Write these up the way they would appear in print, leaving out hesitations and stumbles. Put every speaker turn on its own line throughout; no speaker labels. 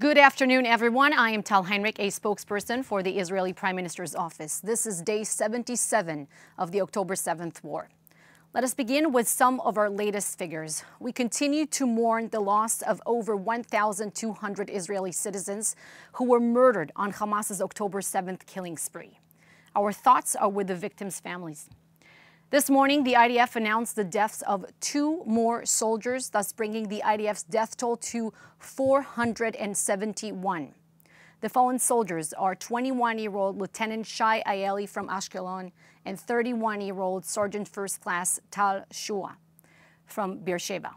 Good afternoon, everyone. I am Tal Heinrich, a spokesperson for the Israeli Prime Minister's office. This is day 77 of the October 7th war. Let us begin with some of our latest figures. We continue to mourn the loss of over 1,200 Israeli citizens who were murdered on Hamas's October 7th killing spree. Our thoughts are with the victims' families. This morning, the IDF announced the deaths of 2 more soldiers, thus bringing the IDF's death toll to 471. The fallen soldiers are 21-year-old Lieutenant Shai Ayeli from Ashkelon and 31-year-old Sergeant First Class Tal Shua from Beersheba.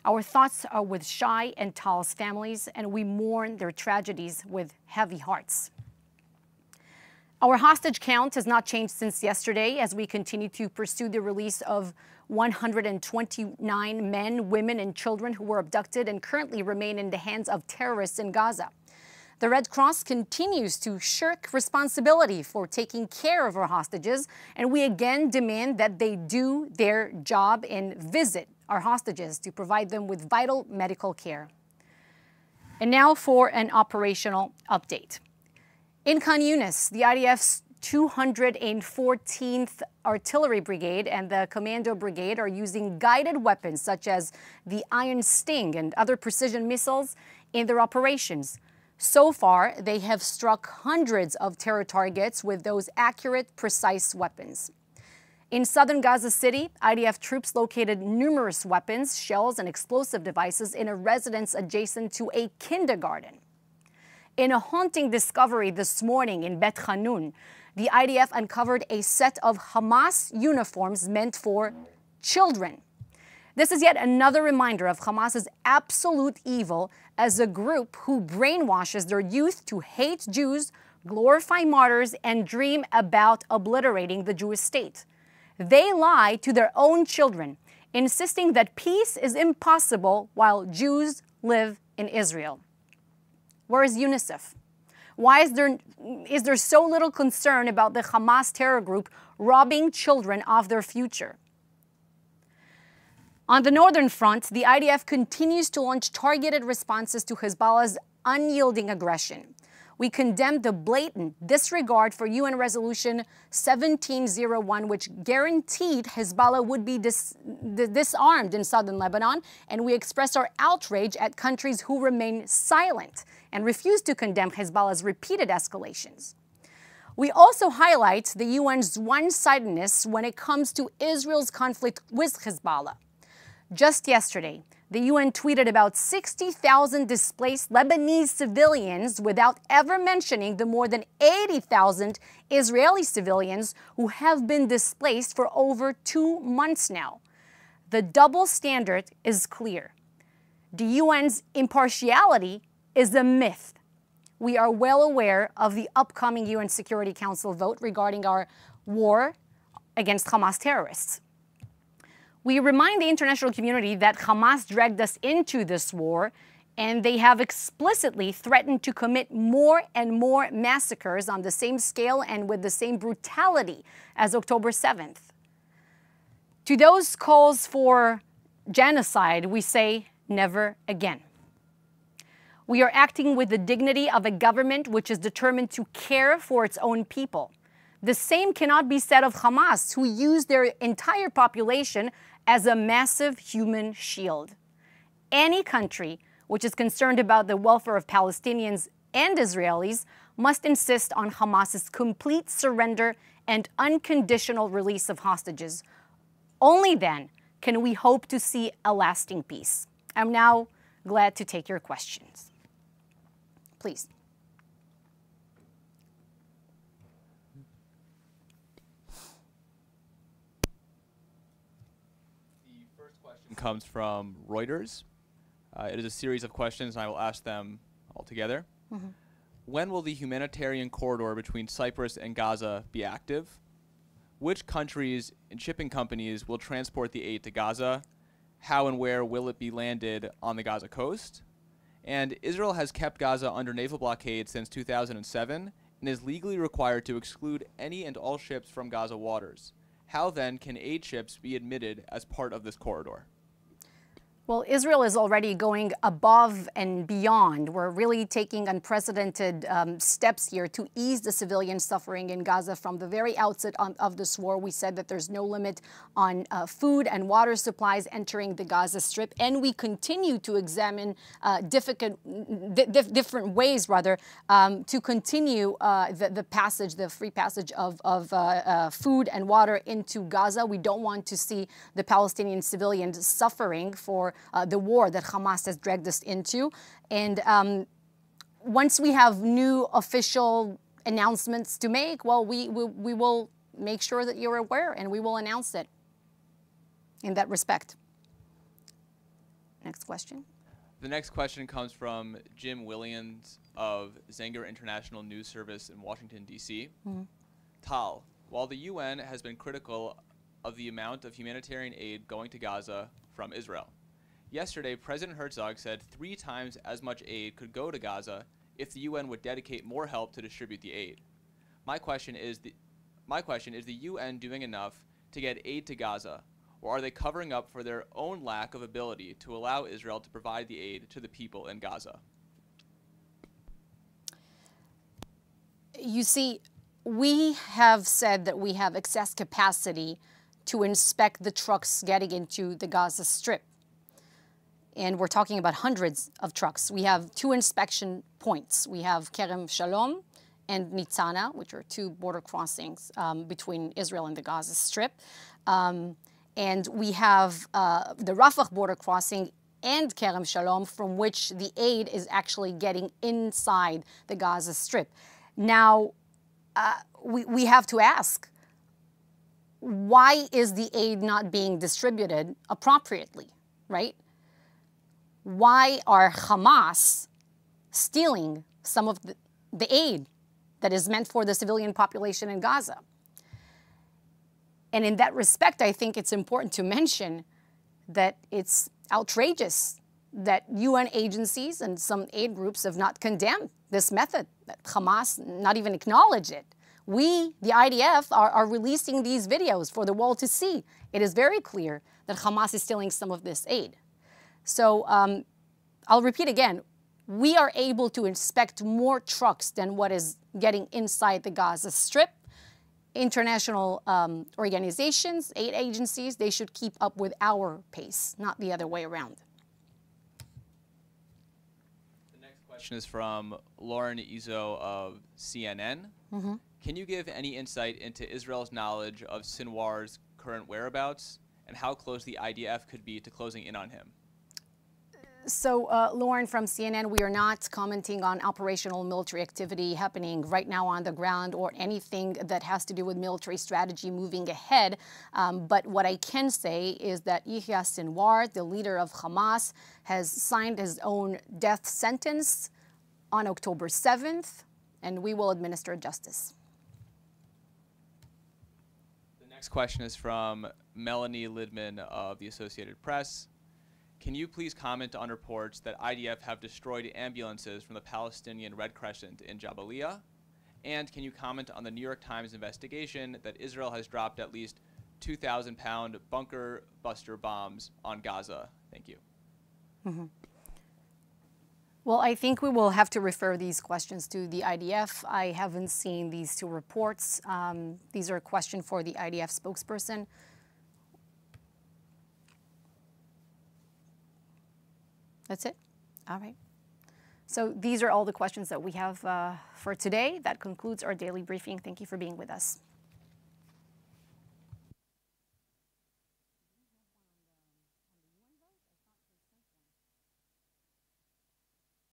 Our thoughts are with Shai and Tal's families, and we mourn their tragedies with heavy hearts. Our hostage count has not changed since yesterday as we continue to pursue the release of 129 men, women, and children who were abducted and currently remain in the hands of terrorists in Gaza. The Red Cross continues to shirk responsibility for taking care of our hostages, and we again demand that they do their job and visit our hostages to provide them with vital medical care. And now for an operational update. In Khan Yunis, the IDF's 214th Artillery Brigade and the Commando Brigade are using guided weapons such as the Iron Sting and other precision missiles in their operations. So far, they have struck hundreds of terror targets with those accurate, precise weapons. In southern Gaza City, IDF troops located numerous weapons, shells, and explosive devices in a residence adjacent to a kindergarten. In a haunting discovery this morning in Bet Hanun, the IDF uncovered a set of Hamas uniforms meant for children. This is yet another reminder of Hamas's absolute evil as a group who brainwashes their youth to hate Jews, glorify martyrs, and dream about obliterating the Jewish state. They lie to their own children, insisting that peace is impossible while Jews live in Israel. Where is UNICEF? Why is there so little concern about the Hamas terror group robbing children of their future? On the northern front, the IDF continues to launch targeted responses to Hezbollah's unyielding aggression. We condemn the blatant disregard for UN Resolution 1701, which guaranteed Hezbollah would be disarmed in southern Lebanon, and we express our outrage at countries who remain silent and refuse to condemn Hezbollah's repeated escalations. We also highlight the UN's one-sidedness when it comes to Israel's conflict with Hezbollah. Just yesterday, the UN tweeted about 60,000 displaced Lebanese civilians without ever mentioning the more than 80,000 Israeli civilians who have been displaced for over 2 months now. The double standard is clear. The UN's impartiality is a myth. We are well aware of the upcoming UN Security Council vote regarding our war against Hamas terrorists. We remind the international community that Hamas dragged us into this war, and they have explicitly threatened to commit more and more massacres on the same scale and with the same brutality as October 7th. To those calls for genocide, we say never again. We are acting with the dignity of a government which is determined to care for its own people. The same cannot be said of Hamas, who use their entire population as a massive human shield. Any country which is concerned about the welfare of Palestinians and Israelis must insist on Hamas's complete surrender and unconditional release of hostages. Only then can we hope to see a lasting peace. I'm now glad to take your questions. Please.
Comes from Reuters. It is a series of questions, and I will ask them all together. When will the humanitarian corridor between Cyprus and Gaza be active? Which countries and shipping companies will transport the aid to Gaza? How and where will it be landed on the Gaza coast? And Israel has kept Gaza under naval blockade since 2007 and is legally required to exclude any and all ships from Gaza waters. How then can aid ships be admitted as part of this corridor?
Well, Israel is already going above and beyond. We're really taking unprecedented steps here to ease the civilian suffering in Gaza. From the very outset of this war, we said that there's no limit on food and water supplies entering the Gaza Strip, and we continue to examine different ways, to continue the free passage of food and water into Gaza. We don't want to see the Palestinian civilians suffering for the war that Hamas has dragged us into. And once we have new official announcements to make, well, we will make sure that you're aware, and we will announce it in that respect. Next question.
The next question comes from Jim Williams of Zenger International News Service in Washington, D.C. Tal, while the UN has been critical of the amount of humanitarian aid going to Gaza from Israel, yesterday, President Herzog said 3 times as much aid could go to Gaza if the UN would dedicate more help to distribute the aid. My question is the UN doing enough to get aid to Gaza, or are they covering up for their own lack of ability to allow Israel to provide the aid to the people in Gaza?
You see, we have said that we have excess capacity to inspect the trucks getting into the Gaza Strip. And we're talking about hundreds of trucks. We have 2 inspection points. We have Kerem Shalom and Nitzana, which are 2 border crossings between Israel and the Gaza Strip. And we have the Rafah border crossing and Kerem Shalom, from which the aid is actually getting inside the Gaza Strip. Now, we have to ask, why is the aid not being distributed appropriately, right? Why are Hamas stealing some of the aid that is meant for the civilian population in Gaza? And in that respect, I think it's important to mention that it's outrageous that UN agencies and some aid groups have not condemned this method, that Hamas not even acknowledge it. We, the IDF, are releasing these videos for the world to see. It is very clear that Hamas is stealing some of this aid. So I'll repeat again, we are able to inspect more trucks than what is getting inside the Gaza Strip. International organizations, aid agencies, they should keep up with our pace, not the other way around.
The next question is from Lauren Izzo of CNN. Can you give any insight into Israel's knowledge of Sinwar's current whereabouts and how close the IDF could be to closing in on him?
So, Lauren from CNN, we are not commenting on operational military activity happening right now on the ground or anything that has to do with military strategy moving ahead. But what I can say is that Yahya Sinwar, the leader of Hamas, has signed his own death sentence on October 7th, and we will administer justice.
The next question is from Melanie Lidman of the Associated Press. Can you please comment on reports that IDF have destroyed ambulances from the Palestinian Red Crescent in Jabalia? And can you comment on the New York Times investigation that Israel has dropped at least 2,000-pound bunker buster bombs on Gaza? Thank you.
Well, I think we will have to refer these questions to the IDF. I haven't seen these 2 reports. These are a question for the IDF spokesperson. That's it? All right. So these are all the questions that we have for today. That concludes our daily briefing. Thank you for being with us.